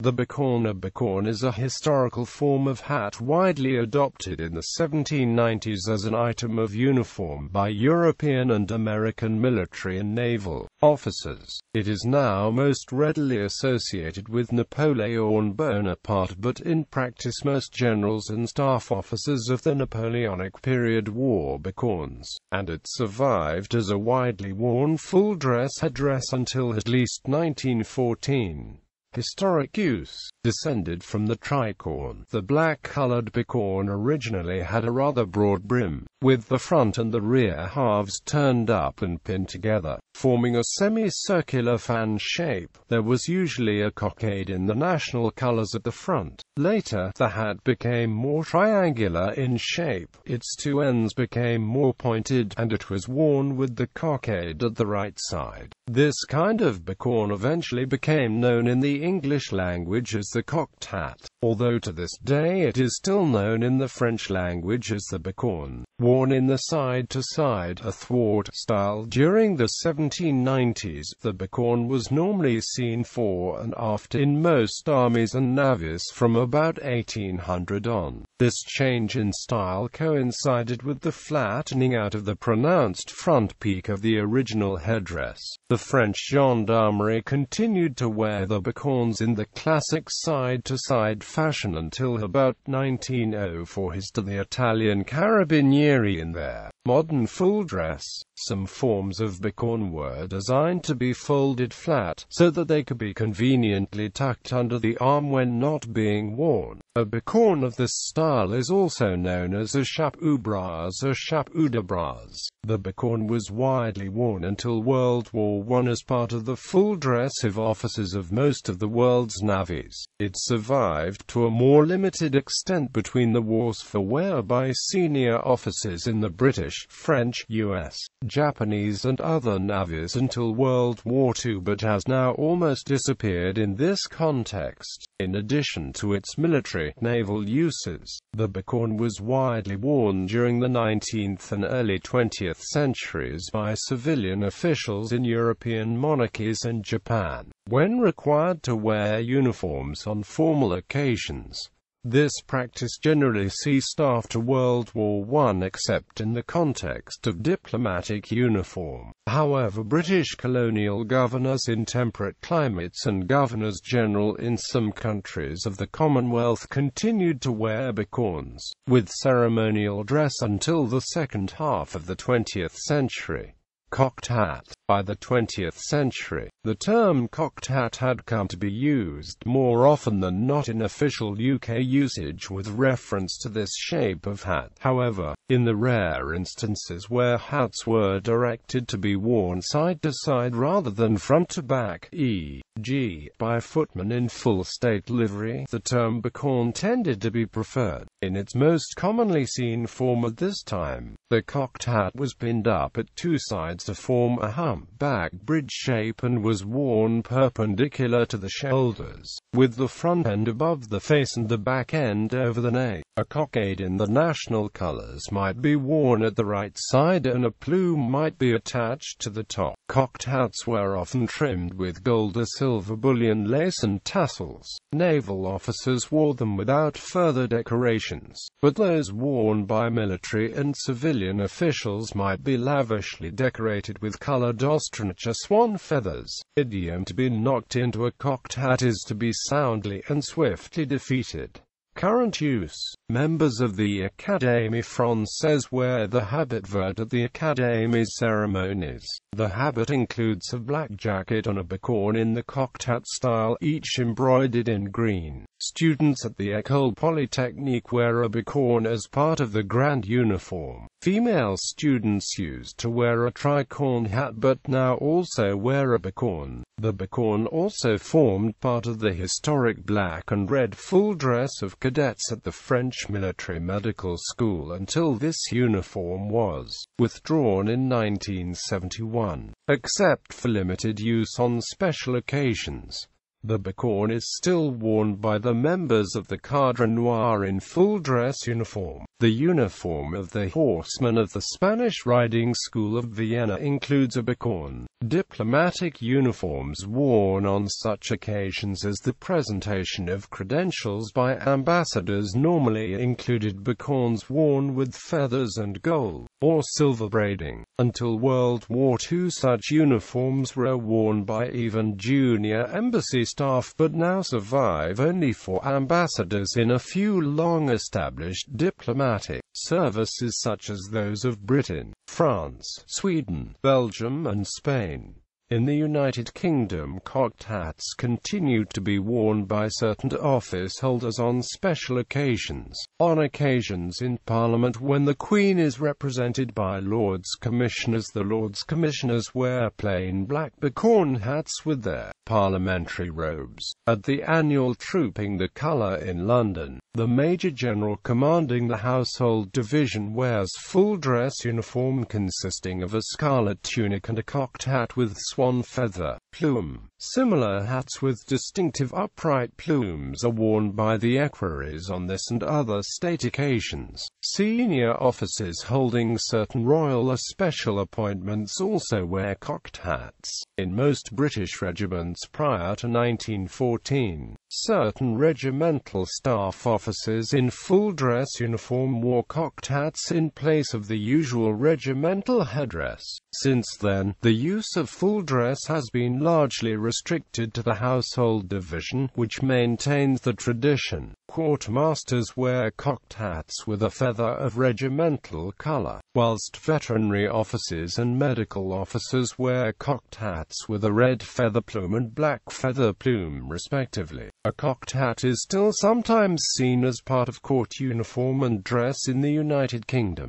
The bicorne. A bicorne is a historical form of hat widely adopted in the 1790s as an item of uniform by European and American military and naval officers. It is now most readily associated with Napoleon Bonaparte, but in practice most generals and staff officers of the Napoleonic period wore bicornes, and it survived as a widely worn full-dress headdress until at least 1914. Historic use descended from the tricorn. The black-colored bicorne originally had a rather broad brim, with the front and the rear halves turned up and pinned together, forming a semicircular fan shape. There was usually a cockade in the national colors at the front. Later, the hat became more triangular in shape. Its two ends became more pointed, and it was worn with the cockade at the right side. This kind of bicorne eventually became known in the English language as the cocked hat, although to this day it is still known in the French language as the bicorne. Worn in the side-to-side, athwart style during the 1790s, the bicorne was normally seen fore and aft in most armies and navies from about 1800 on. This change in style coincided with the flattening out of the pronounced front peak of the original headdress. The French gendarmerie continued to wear the bicornes in the classic side-to-side fashion until about 1904 to the Italian carabinieri in their modern full dress. Some forms of bicorne were designed to be folded flat, so that they could be conveniently tucked under the arm when not being worn. A bicorne of this style is also known as a chapeau bras or chapeau de bras. The bicorne was widely worn until World War I as part of the full dress of officers of most of the world's navies. It survived to a more limited extent between the wars for wear by senior officers in the British, French, US, Japanese and other navies until World War II, but has now almost disappeared in this context. In addition to its military, naval uses, the bicorne was widely worn during the 19th and early 20th centuries by civilian officials in European monarchies and Japan, when required to wear uniforms on formal occasions. This practice generally ceased after World War I except in the context of diplomatic uniform. However, British colonial governors in temperate climates and governors-general in some countries of the Commonwealth continued to wear bicornes, with ceremonial dress until the second half of the 20th century. Cocked hat. By the 20th century, the term cocked hat had come to be used more often than not in official UK usage with reference to this shape of hat. However, in the rare instances where hats were directed to be worn side to side rather than front to back, e.g., by footmen in full state livery, the term bicorne tended to be preferred. In its most commonly seen form at this time, the cocked hat was pinned up at two sides to form a humpback bridge shape and was worn perpendicular to the shoulders, with the front end above the face and the back end over the neck. A cockade in the national colors might be worn at the right side and a plume might be attached to the top. Cocked hats were often trimmed with gold or silver bullion lace and tassels. Naval officers wore them without further decorations, but those worn by military and civilian officials might be lavishly decorated with colored ostrich or swan feathers. Idiom to be knocked into a cocked hat is to be soundly and swiftly defeated. Current use. Members of the Académie Française wear the habit vert at the Académie's ceremonies. The habit includes a black jacket and a bicorne in the cocked hat style, each embroidered in green. Students at the École Polytechnique wear a bicorne as part of the grand uniform. Female students used to wear a tricorn hat but now also wear a bicorne. The bicorne also formed part of the historic black and red full dress of cadets at the French military medical school until this uniform was withdrawn in 1971, except for limited use on special occasions. The bicorne is still worn by the members of the Cadre Noir in full dress uniform. The uniform of the horsemen of the Spanish riding school of Vienna includes a bicorne. Diplomatic uniforms worn on such occasions as the presentation of credentials by ambassadors normally included bicornes worn with feathers and gold or silver braiding. Until World War II, such uniforms were worn by even junior embassy staff, but now survive only for ambassadors in a few long-established diplomatic services such as those of Britain, France, Sweden, Belgium and Spain. In the United Kingdom, cocked hats continue to be worn by certain office holders on special occasions. On occasions in Parliament when the Queen is represented by Lords Commissioners, the Lords Commissioners wear plain black bicorne hats with their parliamentary robes. At the annual Trooping the Colour in London, the Major General commanding the Household Division wears full dress uniform consisting of a scarlet tunic and a cocked hat with swan feather plume. Similar hats with distinctive upright plumes are worn by the equerries on this and other state occasions. Senior officers holding certain royal or special appointments also wear cocked hats. In most British regiments prior to 1914, certain regimental staff officers in full dress uniform wore cocked hats in place of the usual regimental headdress. Since then, the use of full dress has been largely restricted to the Household Division, which maintains the tradition. Quartermasters wear cocked hats with a feather of regimental colour, whilst veterinary officers and medical officers wear cocked hats with a red feather plume and black feather plume respectively. A cocked hat is still sometimes seen as part of court uniform and dress in the United Kingdom.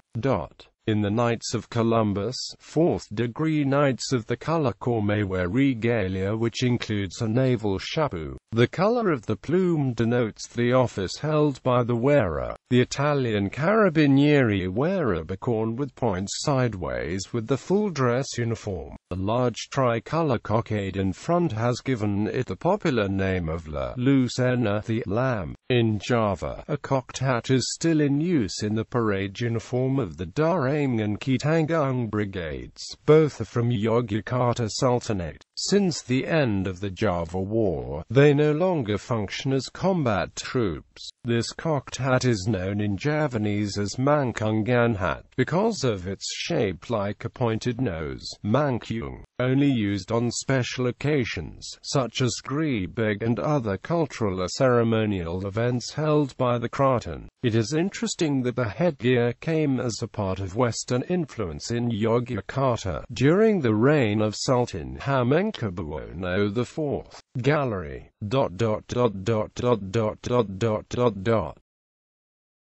In the Knights of Columbus, 4th degree Knights of the Colour Corps may wear regalia which includes a naval chapeau. The colour of the plume denotes the office held by the wearer. The Italian carabinieri wear a bicorne with points sideways with the full dress uniform. The large tricolour cockade in front has given it the popular name of La Lucena, the lamb. In Java, a cocked hat is still in use in the parade uniform of the Darang and Kitanggung brigades. Both are from Yogyakarta Sultanate. Since the end of the Java War, they no longer function as combat troops. This cocked hat is known in Javanese as Mangkungan hat, because of its shape like a pointed nose. Mangkung, only used on special occasions, such as Grebeg and other cultural or ceremonial events held by the Kraton. It is interesting that the headgear came as a part of Western influence in Yogyakarta during the reign of Sultan Hamengkubuwono IV. Gallery.